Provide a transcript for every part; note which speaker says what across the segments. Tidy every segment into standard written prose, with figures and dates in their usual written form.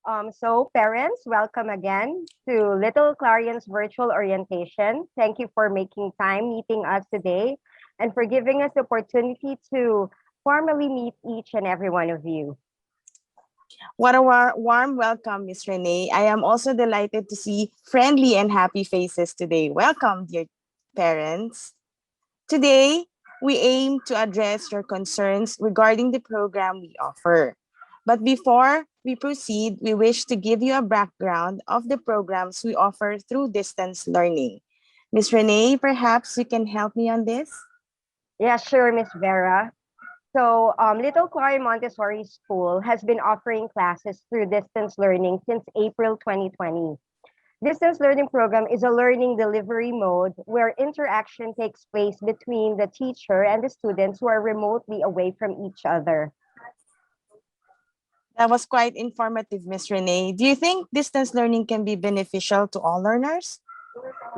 Speaker 1: So parents, welcome again to Little Clarion's virtual orientation. Thank you for making time meeting us today and for giving us the opportunity to formally meet each and every one of you.
Speaker 2: What a warm welcome, Miss Renee. I am also delighted to see friendly and happy faces today. Welcome, dear parents. Today, we aim to address your concerns regarding the program we offer. But before we proceed, we wish to give you a background of the programs we offer through distance learning. Miss Renee, perhaps you can help me on this?
Speaker 1: Yeah, sure, Miss Vera. So, Little Clarion Montessori School has been offering classes through distance learning since April 2020. Distance learning program is a learning delivery mode where interaction takes place between the teacher and the students who are remotely away from each other.
Speaker 2: That was quite informative, Miss Renee. Do you think distance learning can be beneficial to all learners?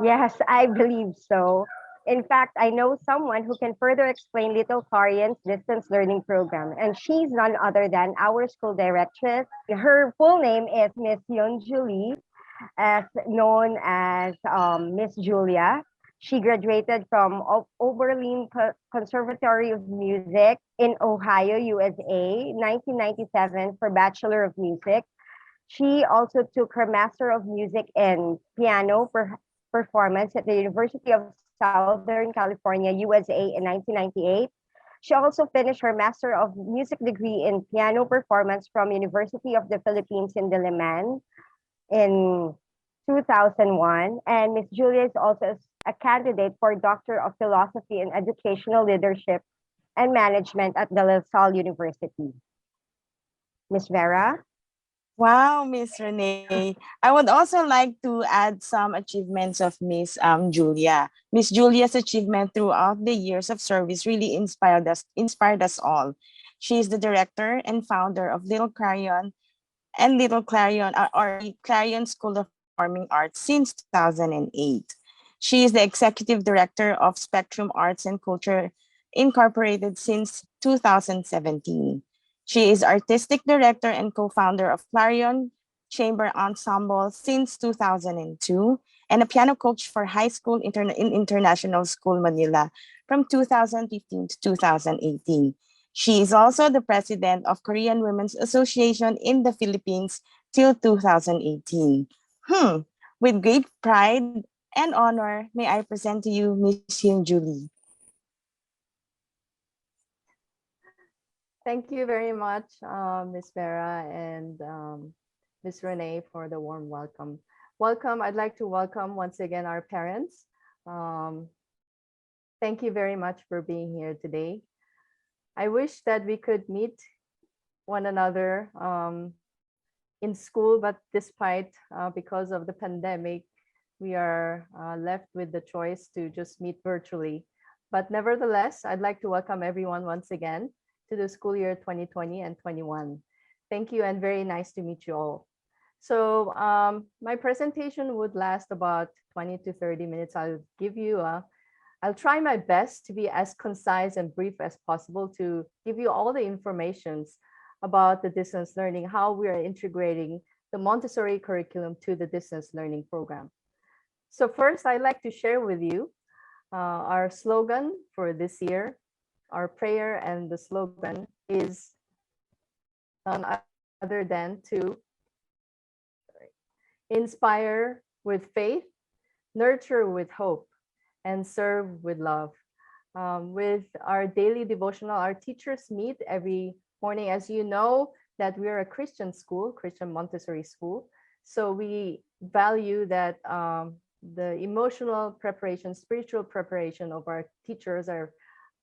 Speaker 1: Yes, I believe so. In fact, I know someone who can further explain Little Clarion's distance learning program, and she's none other than our school directress. Her full name is Miss Yun Julie, as known as Miss Julia. She graduated from Oberlin Conservatory of Music in Ohio, USA, 1997 for Bachelor of Music. She also took her Master of Music in Piano Performance at the University of Southern California, USA in 1998. She also finished her Master of Music degree in Piano Performance from University of the Philippines in Diliman in 2001. And Miss Julia is also a candidate for Doctor of Philosophy in Educational Leadership and Management at De La Salle University. Miss Vera?
Speaker 2: Wow, Miss Renee. I would also like to add some achievements of Miss Julia. Miss Julia's achievement throughout the years of service really inspired us all. She is the director and founder of Little Clarion and Little Clarion or Clarion School of Performing Arts since 2008. She is the executive director of Spectrum Arts and Culture Incorporated since 2017. She is artistic director and co-founder of Clarion Chamber Ensemble since 2002 and a piano coach for high school in International School Manila from 2015 to 2018. She is also the president of Korean Women's Association in the Philippines till 2018. With great pride and honor, may I present to you Miss Hyun Julie.
Speaker 3: Thank you very much, Ms. Vera and Ms. Renee for the warm welcome. Welcome. I'd like to welcome once again our parents. Um, Thank you very much for being here today. I wish that we could meet one another in school, but despite because of the pandemic, we are left with the choice to just meet virtually. But nevertheless, I'd like to welcome everyone once again to the school year 2020 and 21. Thank you and very nice to meet you all. So my presentation would last about 20 to 30 minutes. I'll try my best to be as concise and brief as possible to give you all the informations about the distance learning, how we are integrating the Montessori curriculum to the distance learning program. So first, I'd like to share with you our slogan for this year. Our prayer and the slogan is none other than to inspire with faith, nurture with hope, and serve with love. With our daily devotional, our teachers meet every morning. As you know, that we are a Christian school, Christian Montessori school. So we value that the emotional preparation, spiritual preparation of our teachers are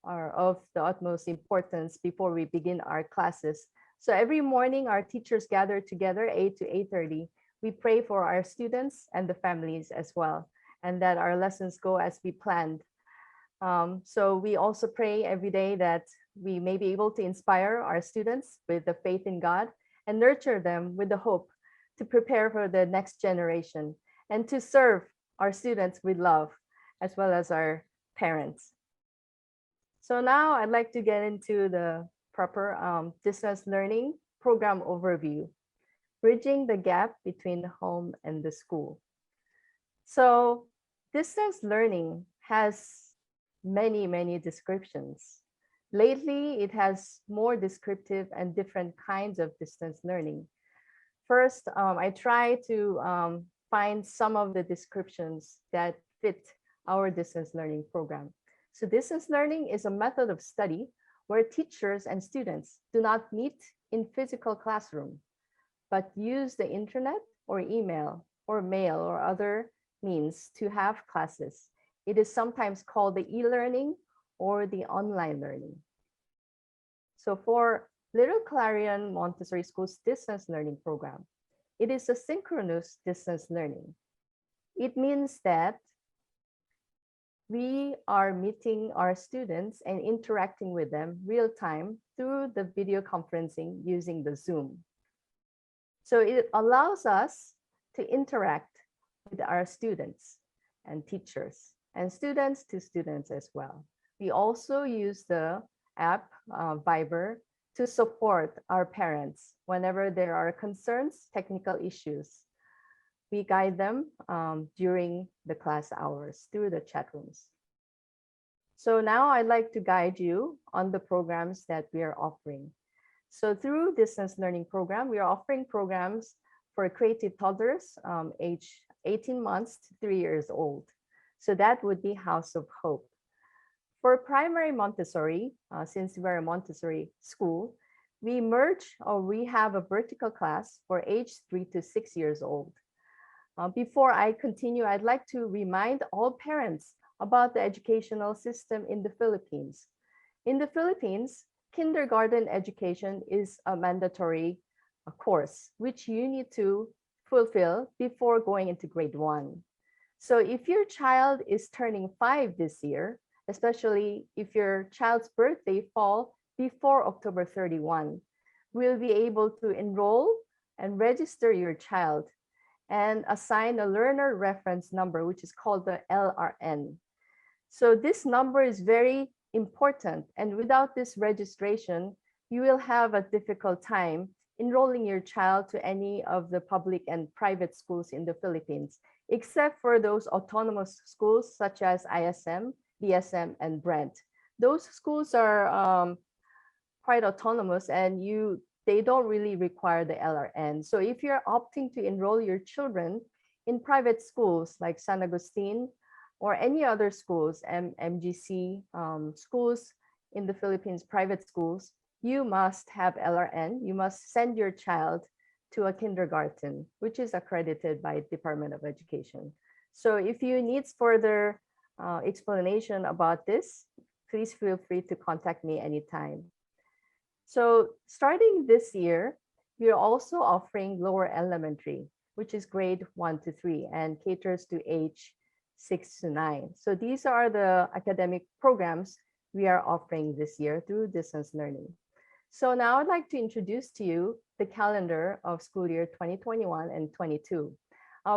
Speaker 3: of the utmost importance before we begin our classes. So every morning, our teachers gather together 8 to 8:30. We pray for our students and the families as well, and that our lessons go as we planned. So we also pray every day that we may be able to inspire our students with the faith in God and nurture them with the hope to prepare for the next generation and to serve our students with love as well as our parents. So now I'd like to get into the proper distance learning program overview. bridging the gap between home and the school. So distance learning has many, many descriptions. Lately, it has more descriptive and different kinds of distance learning. First, I try to find some of the descriptions that fit our distance learning program. So distance learning is a method of study where teachers and students do not meet in physical classroom, but use the internet or email or mail or other means to have classes. It is sometimes called the e-learning or the online learning. So for Little Clarion Montessori School's distance learning program, it is a synchronous distance learning. It means that we are meeting our students and interacting with them real time through the video conferencing using the Zoom. So it allows us to interact with our students and teachers and students to students as well. We also use the app Viber to support our parents whenever there are concerns, technical issues. We guide them during the class hours through the chat rooms. So now I'd like to guide you on the programs that we are offering. So through distance learning program, we are offering programs for creative toddlers age 18 months to 3 years old. So that would be House of Hope. For primary Montessori, since we're a Montessori school, we merge or we have a vertical class for age 3 to 6 years old. Before I continue, I'd like to remind all parents about the educational system in the Philippines. In the Philippines, kindergarten education is a mandatory course, which you need to fulfill before going into grade 1. So if your child is turning 5 this year, especially if your child's birthday fall before October 31, we'll be able to enroll and register your child and assign a learner reference number, which is called the LRN. So this number is very important. And without this registration, you will have a difficult time enrolling your child to any of the public and private schools in the Philippines, except for those autonomous schools such as ISM, BSM, and Brent. Those schools are quite autonomous and they don't really require the LRN. So if you're opting to enroll your children in private schools like San Agustin or any other schools, MGC schools in the Philippines, private schools, you must have LRN. You must send your child to a kindergarten, which is accredited by Department of Education. So if you need further explanation about this, please feel free to contact me anytime. So starting this year, we are also offering lower elementary, which is grade 1 to 3 and caters to age 6 to 9. So these are the academic programs we are offering this year through distance learning. So now I'd like to introduce to you the calendar of school year 2021 and 22.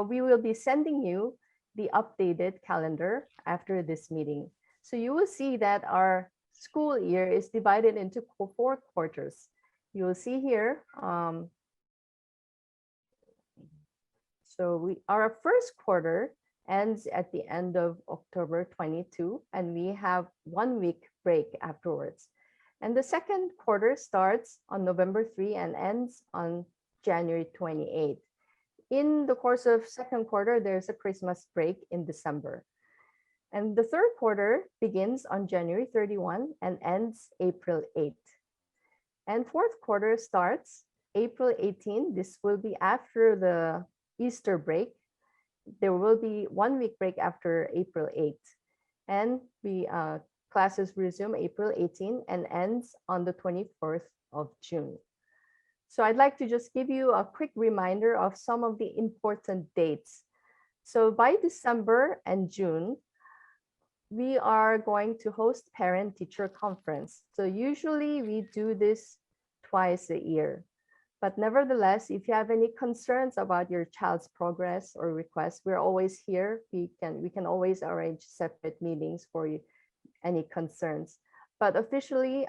Speaker 3: We will be sending you the updated calendar after this meeting. So you will see that our school year is divided into 4 quarters. You will see here, our first quarter ends at the end of October 22, and we have 1 week break afterwards. And the second quarter starts on November 3 and ends on January 28. In the course of second quarter, there's a Christmas break in December. And the third quarter begins on January 31 and ends April 8. And fourth quarter starts April 18. This will be after the Easter break. There will be 1 week break after April 8. And classes resume April 18 and ends on the 24th of June. So I'd like to just give you a quick reminder of some of the important dates. So by December and June, we are going to host parent-teacher conference. So usually we do this twice a year. But nevertheless, if you have any concerns about your child's progress or requests, we're always here. We can always arrange separate meetings for you, any concerns. But officially,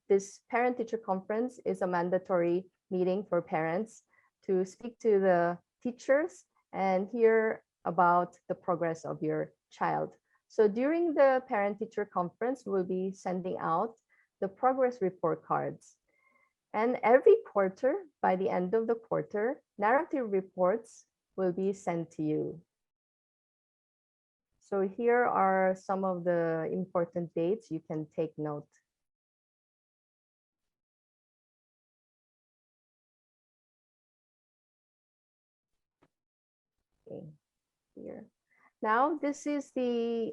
Speaker 3: this parent-teacher conference is a mandatory meeting for parents to speak to the teachers and hear about the progress of your child. So during the parent-teacher conference, we'll be sending out the progress report cards. And every quarter, by the end of the quarter, narrative reports will be sent to you. So here are some of the important dates you can take note. Okay, here. Now, this is the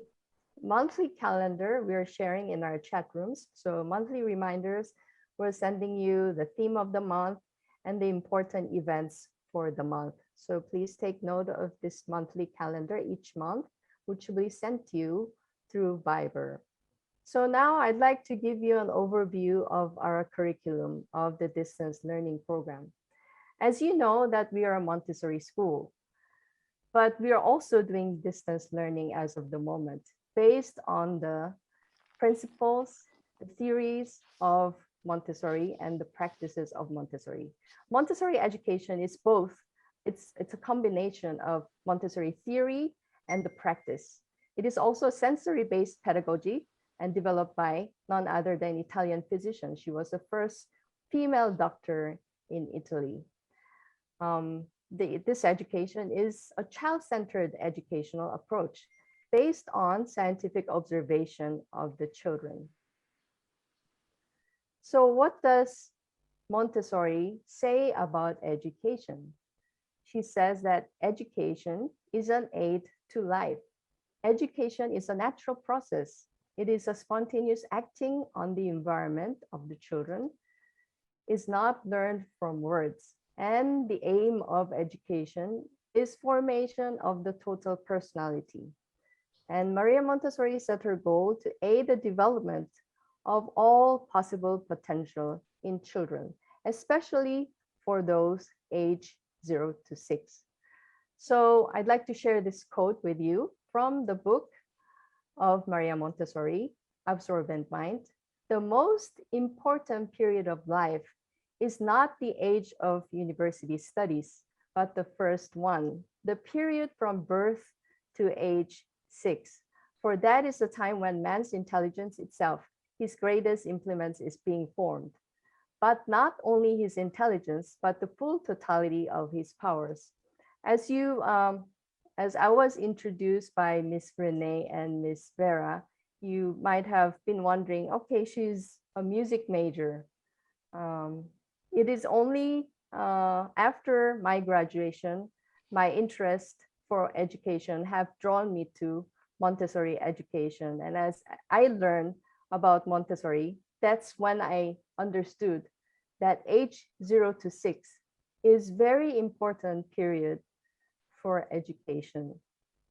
Speaker 3: monthly calendar we're sharing in our chat rooms. So monthly reminders, we're sending you the theme of the month and the important events for the month. So please take note of this monthly calendar each month, which will be sent to you through Viber. So now I'd like to give you an overview of our curriculum of the distance learning program. As you know that we are a Montessori school, but we are also doing distance learning as of the moment, based on the principles, the theories of Montessori and the practices of Montessori. Montessori education is both. It's a combination of Montessori theory and the practice. It is also sensory-based pedagogy and developed by none other than Italian physician. She was the first female doctor in Italy. This education is a child-centered educational approach based on scientific observation of the children. So what does Montessori say about education? She says that education is an aid to life. Education is a natural process. It is a spontaneous acting on the environment of the children. It's not learned from words. And the aim of education is formation of the total personality. And Maria Montessori set her goal to aid the development of all possible potential in children, especially for those age 0 to 6. So I'd like to share this quote with you from the book of Maria Montessori, Absorbent Mind. The most important period of life is not the age of university studies, but the first one, the period from birth to age 6. For that is the time when man's intelligence itself, his greatest implements, is being formed. But not only his intelligence, but the full totality of his powers. As I was introduced by Miss Renee and Miss Vera, you might have been wondering, okay, she's a music major. It is only after my graduation, my interest for education have drawn me to Montessori education. And as I learned about Montessori, that's when I understood that age 0 to 6 is very important period for education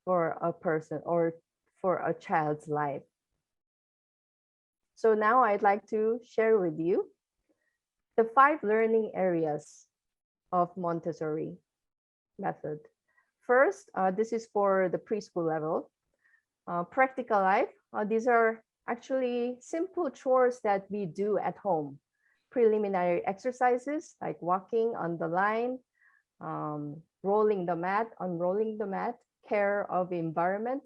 Speaker 3: for a person or for a child's life. So now I'd like to share with you the 5 learning areas of Montessori method. First, this is for the preschool level. Practical life. These are actually simple chores that we do at home. Preliminary exercises like walking on the line, rolling the mat, unrolling the mat, care of environment,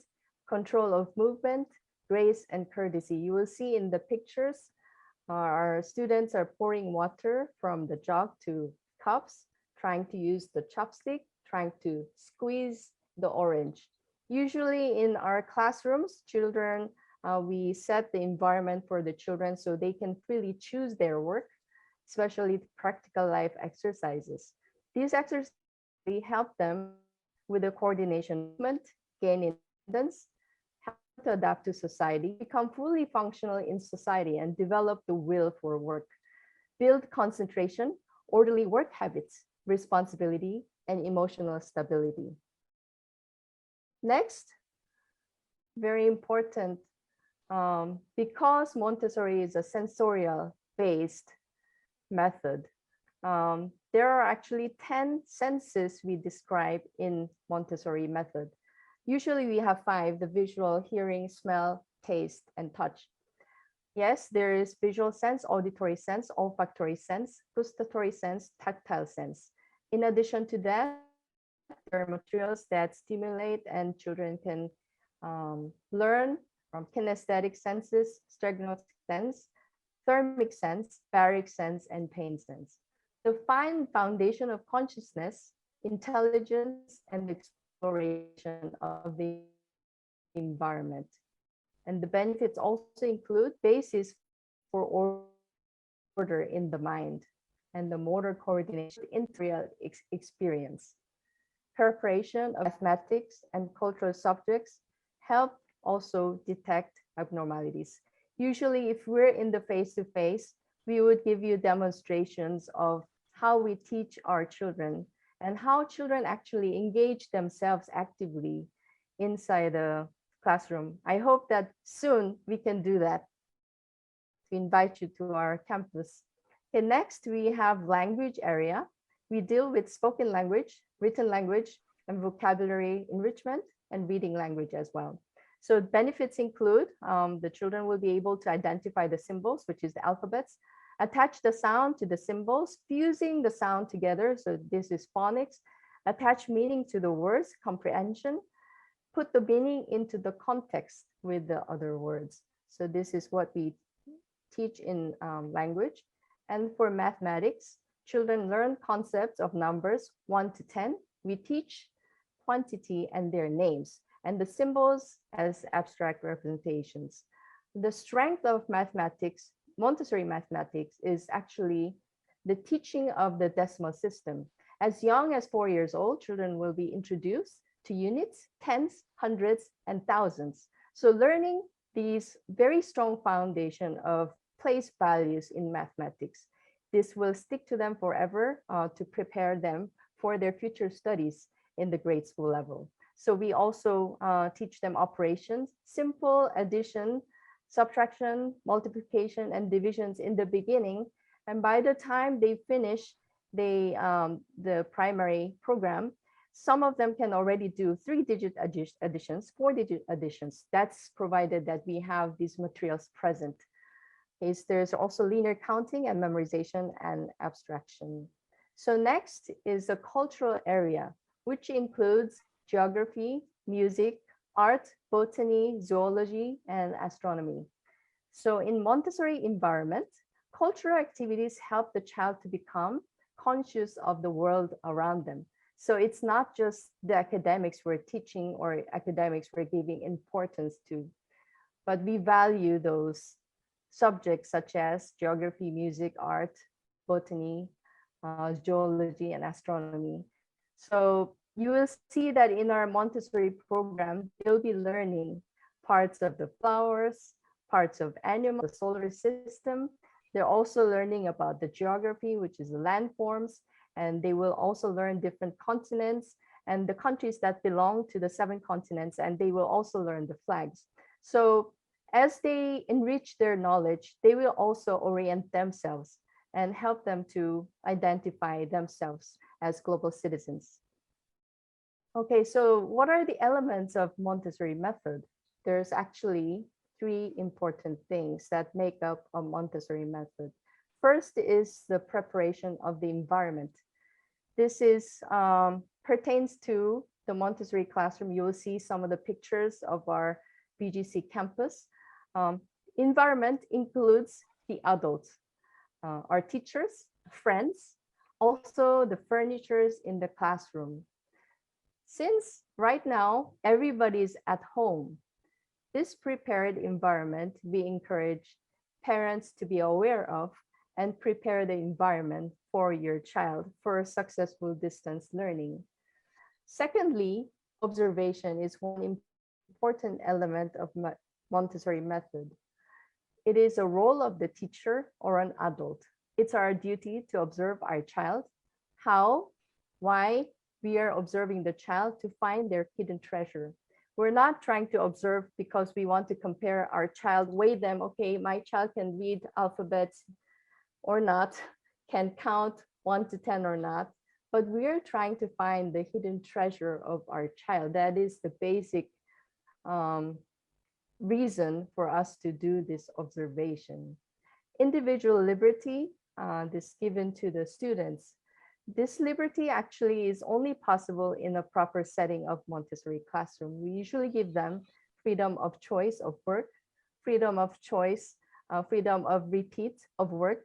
Speaker 3: control of movement, grace and courtesy. You will see in the pictures, our students are pouring water from the jug to cups, trying to use the chopstick, trying to squeeze the orange. Usually in our classrooms, children, we set the environment for the children so they can freely choose their work, especially practical life exercises. These exercises help them with the coordination movement, gain independence, help to adapt to society, become fully functional in society, and develop the will for work, build concentration, orderly work habits, responsibility, and emotional stability. Next, very important, because Montessori is a sensorial-based method, there are actually 10 senses we describe in Montessori method. Usually we have 5, the visual, hearing, smell, taste, and touch. Yes, there is visual sense, auditory sense, olfactory sense, gustatory sense, tactile sense. In addition to that, there are materials that stimulate and children can learn from kinesthetic senses, stregnotic sense, thermic sense, baric sense, and pain sense. The fine foundation of consciousness, intelligence, and exploration of the environment. And the benefits also include basis for order in the mind and the motor coordination experience, preparation of mathematics and cultural subjects help also detect abnormalities. Usually, if we're in the face-to-face, we would give you demonstrations of how we teach our children and how children actually engage themselves actively inside the classroom. I hope that soon we can do that. We invite you to our campus. Okay, next we have language area. We deal with spoken language, written language, and vocabulary enrichment and reading language as well. So benefits include the children will be able to identify the symbols, which is the alphabets, attach the sound to the symbols, fusing the sound together. So this is phonics, attach meaning to the words, comprehension, put the meaning into the context with the other words. So this is what we teach in language. And for mathematics, children learn concepts of numbers 1 to 10. We teach quantity and their names, and the symbols as abstract representations. The strength of mathematics, Montessori mathematics, is actually the teaching of the decimal system. As young as 4 years old, children will be introduced to units, tens, hundreds, and thousands. So learning these very strong foundation of place values in mathematics, this will stick to them forever to prepare them for their future studies in the grade school level. So we also teach them operations, simple addition, subtraction, multiplication, and divisions in the beginning. And by the time they finish the primary program, some of them can already do 3-digit additions, 4-digit additions. That's provided that we have these materials present. There's also linear counting and memorization and abstraction. So next is the cultural area, which includes geography, music, art, botany, zoology, and astronomy. So in Montessori environment, cultural activities help the child to become conscious of the world around them. So it's not just the academics we're teaching or academics we're giving importance to, but we value those subjects such as geography, music, art, botany, zoology, and astronomy. So you will see that in our Montessori program, they'll be learning parts of the flowers, parts of animals, the solar system. They're also learning about the geography, which is the landforms, and they will also learn different continents and the countries that belong to the 7 continents, and they will also learn the flags. So as they enrich their knowledge, they will also orient themselves and help them to identify themselves as global citizens. Okay, so what are the elements of Montessori method? There's actually 3 important things that make up a Montessori method. First is the preparation of the environment. This is pertains to the Montessori classroom. You will see some of the pictures of our BGC campus. Environment includes the adults, our teachers, friends, also the furnitures in the classroom. Since right now everybody is at home, this prepared environment we encourage parents to be aware of and prepare the environment for your child for successful distance learning. Secondly, observation is one important element of Montessori method. It is a role of the teacher or an adult. It's our duty to observe our child, how, why we are observing the child to find their hidden treasure. We're not trying to observe because we want to compare our child, weigh them, okay, my child can read alphabets or not, can count 1 to 10 or not, but we're trying to find the hidden treasure of our child. That is the basic reason for us to do this observation. Individual liberty, this given to the students. This liberty actually is only possible in a proper setting of Montessori classroom. We usually give them freedom of choice of work, freedom of choice, freedom of repeat of work,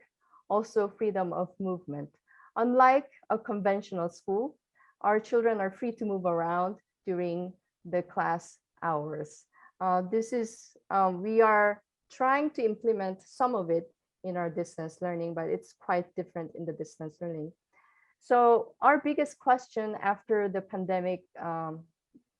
Speaker 3: also freedom of movement. Unlike a conventional school, our children are free to move around during the class hours. We are trying to implement some of it in our distance learning, but it's quite different in the distance learning. So our biggest question after the pandemic,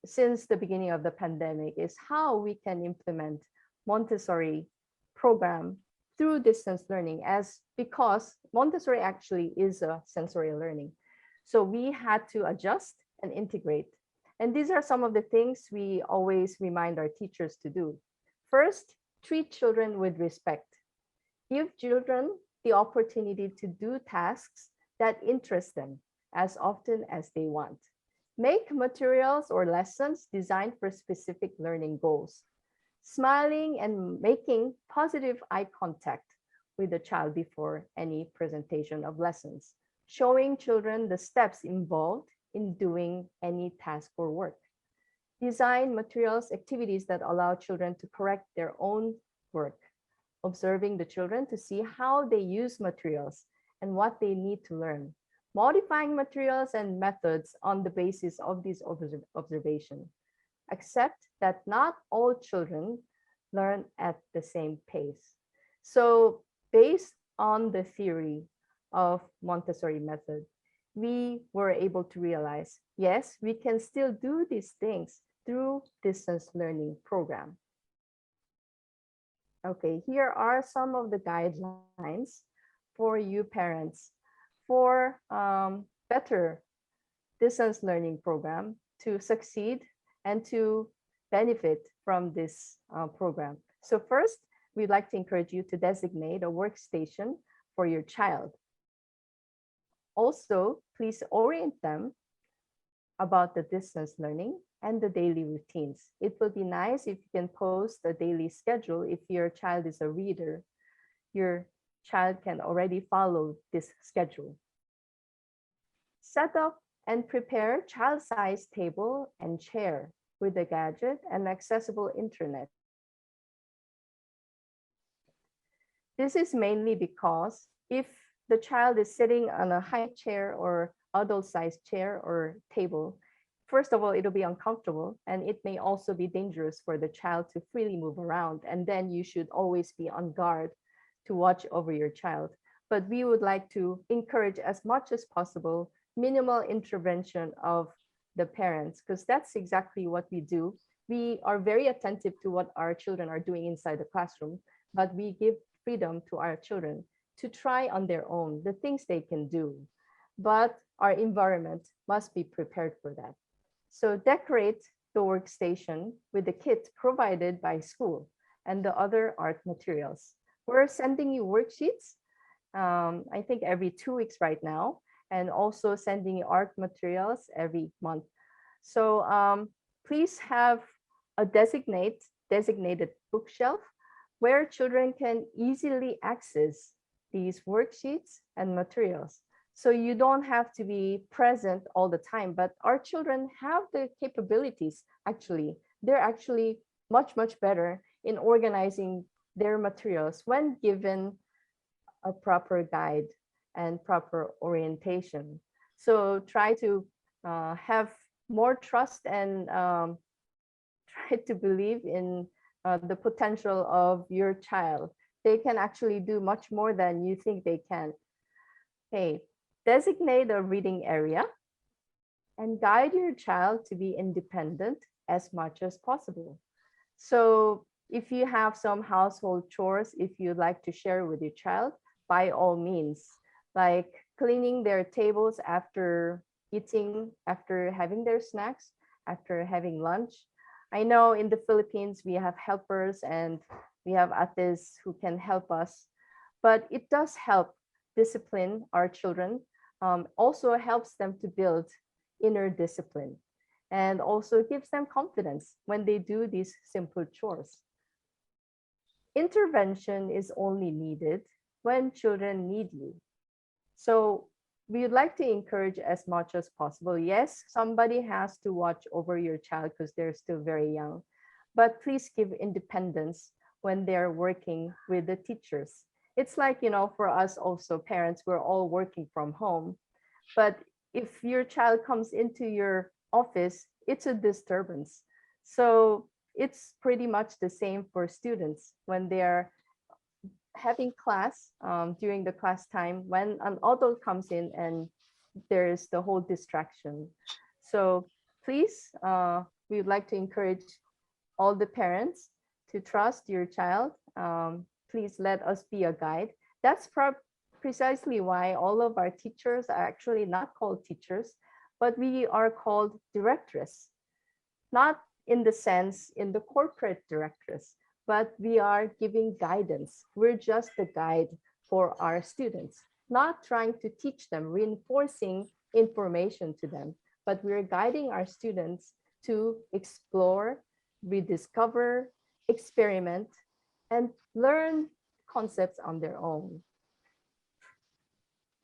Speaker 3: since the beginning of the pandemic, is how we can implement Montessori program through distance learning, as because Montessori actually is a sensorial learning. So we had to adjust and integrate. And these are some of the things we always remind our teachers to do. First, treat children with respect. Give children the opportunity to do tasks that interest them as often as they want. Make materials or lessons designed for specific learning goals. Smiling and making positive eye contact with the child before any presentation of lessons. Showing children the steps involved in doing any task or work. Design materials, activities that allow children to correct their own work. Observing the children to see how they use materials and what they need to learn. Modifying materials and methods on the basis of this observation. Accept that not all children learn at the same pace. So based on the theory of Montessori method, we were able to realize, yes, we can still do these things through distance learning program. Okay, here are some of the guidelines for you parents for better distance learning program to succeed and to benefit from this program. So first, we'd like to encourage you to designate a workstation for your child. Also, please orient them about the distance learning and the daily routines. It will be nice if you can post a daily schedule. If your child is a reader, your child can already follow this schedule. Set up and prepare child-sized table and chair with a gadget and accessible internet. This is mainly because if the child is sitting on a high chair or adult-sized chair or table, first of all, it'll be uncomfortable, and it may also be dangerous for the child to freely move around. And then you should always be on guard to watch over your child. But we would like to encourage as much as possible minimal intervention of the parents, because that's exactly what we do. We are very attentive to what our children are doing inside the classroom, but we give freedom to our children to try on their own the things they can do. But our environment must be prepared for that. So decorate the workstation with the kit provided by school and the other art materials. We're sending you worksheets, I think every 2 weeks right now, and also sending you art materials every month. So please have a designated bookshelf where children can easily access these worksheets and materials. So you don't have to be present all the time, but our children have the capabilities, actually. They're actually much, much better in organizing their materials when given a proper guide and proper orientation. So try to have more trust and try to believe in the potential of your child. They can actually do much more than you think they can. Okay, designate a reading area and guide your child to be independent as much as possible. So if you have some household chores, if you'd like to share with your child, by all means, like cleaning their tables after eating, after having their snacks, after having lunch. I know in the Philippines, we have helpers and we have ates who can help us, but it does help discipline our children. Also helps them to build inner discipline and also gives them confidence when they do these simple chores. Intervention is only needed when children need you. So we would like to encourage as much as possible. Yes, somebody has to watch over your child because they're still very young, but please give independence when they're working with the teachers. It's like, for us also, parents, we're all working from home. But if your child comes into your office, it's a disturbance. So it's pretty much the same for students when they're having class during the class time when an adult comes in and there's the whole distraction. So please, we would like to encourage all the parents to trust your child. Please let us be a guide. That's precisely why all of our teachers are actually not called teachers, but we are called directress, not in the sense in the corporate directress, but we are giving guidance. We're just the guide for our students, not trying to teach them, reinforcing information to them, but we're guiding our students to explore, rediscover, experiment, and learn concepts on their own.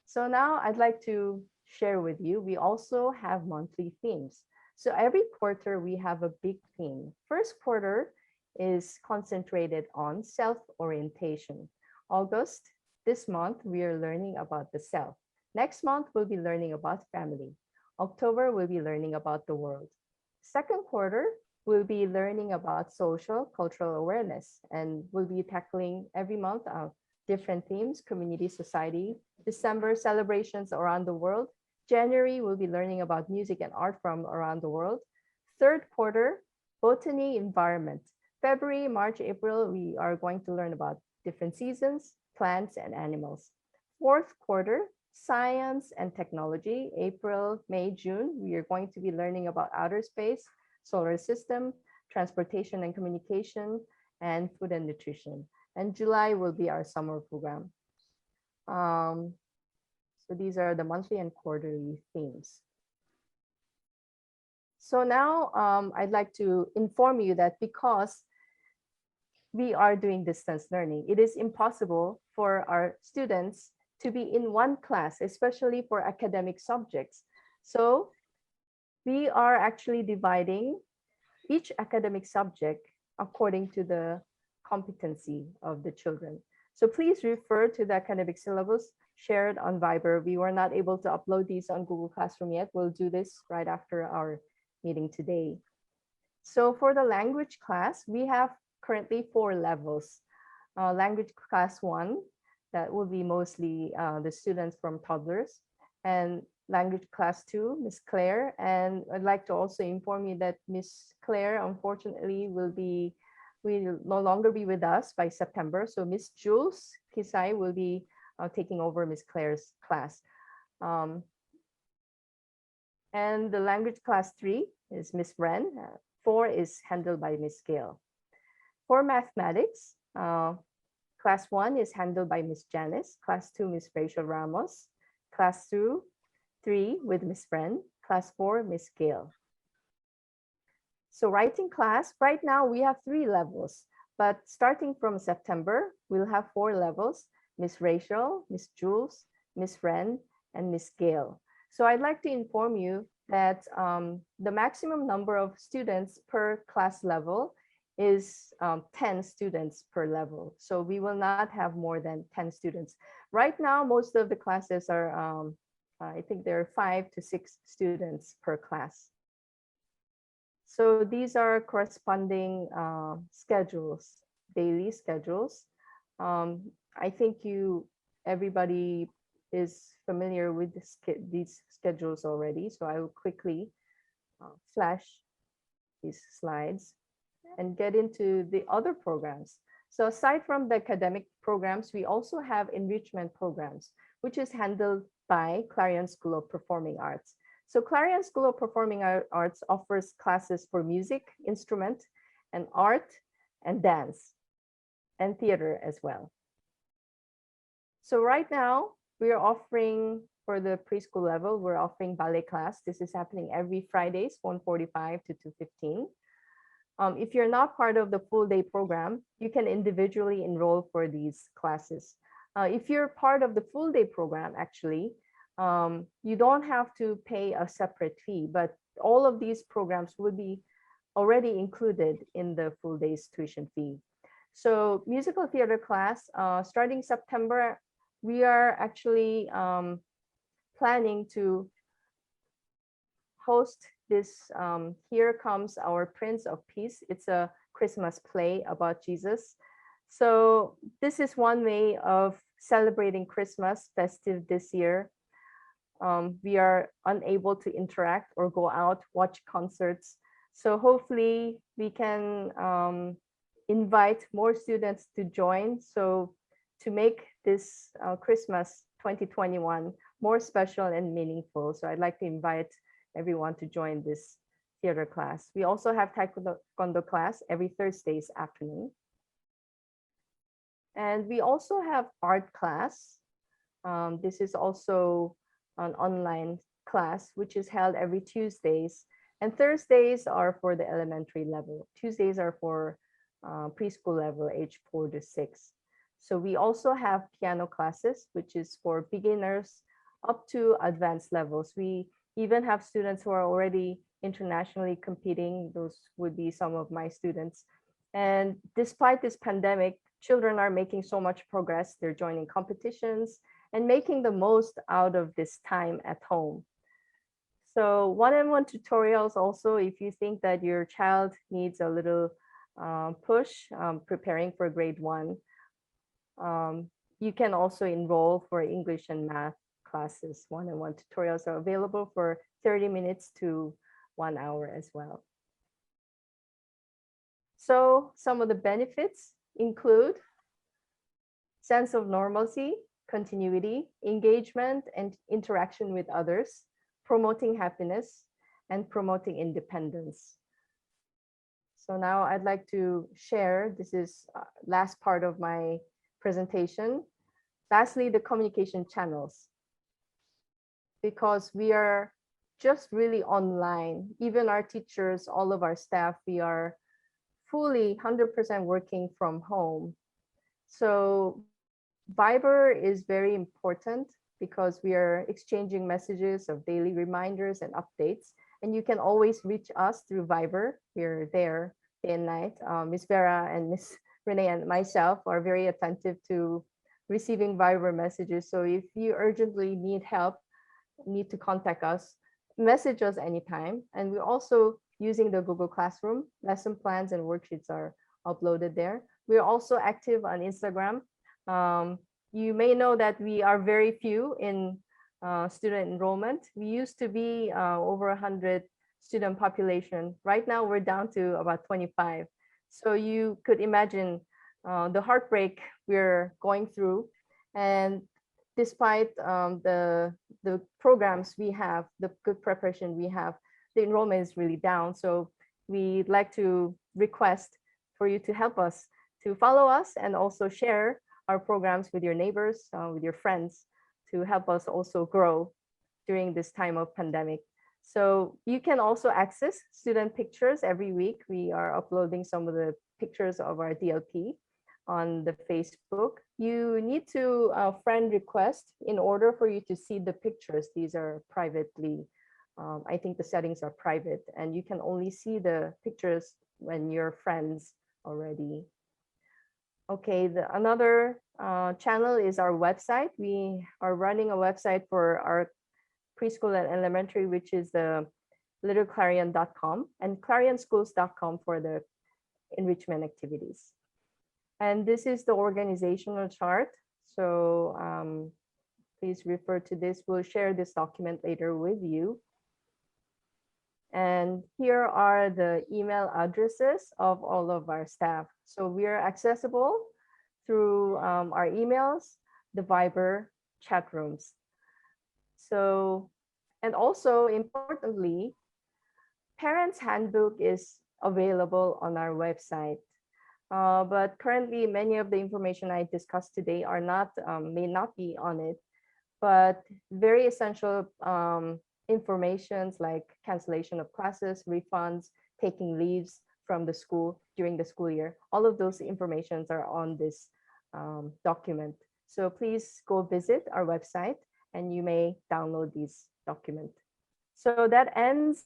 Speaker 3: So now I'd like to share with you, we also have monthly themes. So every quarter we have a big theme. First quarter is concentrated on self-orientation. August, this month, we are learning about the self. Next month, we'll be learning about family. October, we'll be learning about the world. Second quarter, we'll be learning about social, cultural awareness, and we'll be tackling every month different themes, community, society. December, celebrations around the world. January, we'll be learning about music and art from around the world. Third quarter, botany, environment. February, March, April, we are going to learn about different seasons, plants, and animals. Fourth quarter, science and technology. April, May, June, we are going to be learning about outer space, solar system, transportation and communication, and food and nutrition. And July will be our summer program. So these are the monthly and quarterly themes. So now I'd like to inform you that because we are doing distance learning, it is impossible for our students to be in one class, especially for academic subjects. So we are actually dividing each academic subject according to the competency of the children. So please refer to the academic syllabus shared on Viber. We were not able to upload these on Google Classroom yet. We'll do this right after our meeting today. So for the language class, we have currently 4 levels. Language class 1, that will be mostly the students from toddlers, and language class 2, Miss Claire. And I'd like to also inform you that Miss Claire, unfortunately, will no longer be with us by September. So Miss Jules Kisai will be taking over Miss Claire's class. And the language class 3 is Miss Ren. 4 is handled by Miss Gail. For mathematics, class 1 is handled by Miss Janice. Class 2, Miss Rachel Ramos. Class 2, 3 with Miss Ren. Class 4, Miss Gail. So writing class, right now we have 3 levels, but starting from September, we'll have 4 levels: Miss Rachel, Miss Jules, Miss Ren, and Miss Gail. So I'd like to inform you that the maximum number of students per class level is 10 students per level. So we will not have more than 10 students. Right now, most of the classes are, I think there are 5 to 6 students per class. So these are corresponding schedules, daily schedules. I think everybody is familiar with these schedules already. So I will quickly flash these slides and get into the other programs. So aside from the academic programs, we also have enrichment programs, which is handled by Clarion School of Performing Arts. So Clarion School of Performing Arts offers classes for music, instrument, and art, and dance, and theater as well. So right now, we are offering, for the preschool level, we're offering ballet class. This is happening every Fridays, 1:45 to 2:15. If you're not part of the full day program, you can individually enroll for these classes. If you're part of the full day program, actually, You don't have to pay a separate fee, but all of these programs will be already included in the full day's tuition fee. So musical theater class, starting September, we are actually planning to host this Here Comes Our Prince of Peace. It's a Christmas play about Jesus. So this is one way of celebrating Christmas festive this year. We are unable to interact or go out, watch concerts. So hopefully we can invite more students to join. So to make this Christmas 2021 more special and meaningful. So I'd like to invite everyone to join this theater class. We also have taekwondo class every Thursdays afternoon. And we also have art class. This is also an online class, which is held every Tuesdays. And Thursdays are for the elementary level. Tuesdays are for preschool level, age 4 to 6. So we also have piano classes, which is for beginners up to advanced levels. We even have students who are already internationally competing. Those would be some of my students. And despite this pandemic, children are making so much progress. They're joining competitions and making the most out of this time at home. So one-on-one tutorials also, if you think that your child needs a little push preparing for grade 1, you can also enroll for English and math classes. One-on-one tutorials are available for 30 minutes to 1 hour as well. So some of the benefits include sense of normalcy, continuity, engagement, and interaction with others, promoting happiness, and promoting independence. So now I'd like to share, this is last part of my presentation. Lastly, the communication channels. Because we are just really online, even our teachers, all of our staff, we are fully 100% working from home. So Viber is very important because we are exchanging messages of daily reminders and updates. And you can always reach us through Viber. We're there day and night. Ms. Vera and Ms. Renee and myself are very attentive to receiving Viber messages. So if you urgently need help, need to contact us, message us anytime. And we're also using the Google Classroom. Lesson plans and worksheets are uploaded there. We're also active on Instagram. You may know that we are very few in student enrollment. We used to be over 100 student population. Right now, we're down to about 25. So you could imagine the heartbreak we're going through. And despite the programs we have, the good preparation we have, the enrollment is really down. So we'd like to request for you to help us to follow us and also share our programs with your neighbors, with your friends, to help us also grow during this time of pandemic. So you can also access student pictures every week. We are uploading some of the pictures of our DLP on the Facebook. You need to friend request in order for you to see the pictures. These are privately, I think the settings are private, and you can only see the pictures when you're friends already. Okay, another channel is our website. We are running a website for our preschool and elementary, which is the littleclarion.com and clarionschools.com for the enrichment activities. And this is the organizational chart. So please refer to this. We'll share this document later with you. And here are the email addresses of all of our staff. So we are accessible through our emails, the Viber chat rooms. So, and also importantly, Parents Handbook is available on our website. But currently, many of the information I discussed today are not, may not be on it, but very essential informations like cancellation of classes, refunds, taking leaves from the school during the school year. All of those informations are on this document. So please go visit our website and you may download this document. So that ends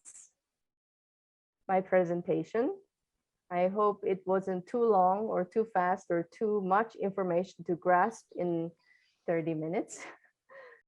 Speaker 3: my presentation. I hope it wasn't too long or too fast or too much information to grasp in 30 minutes.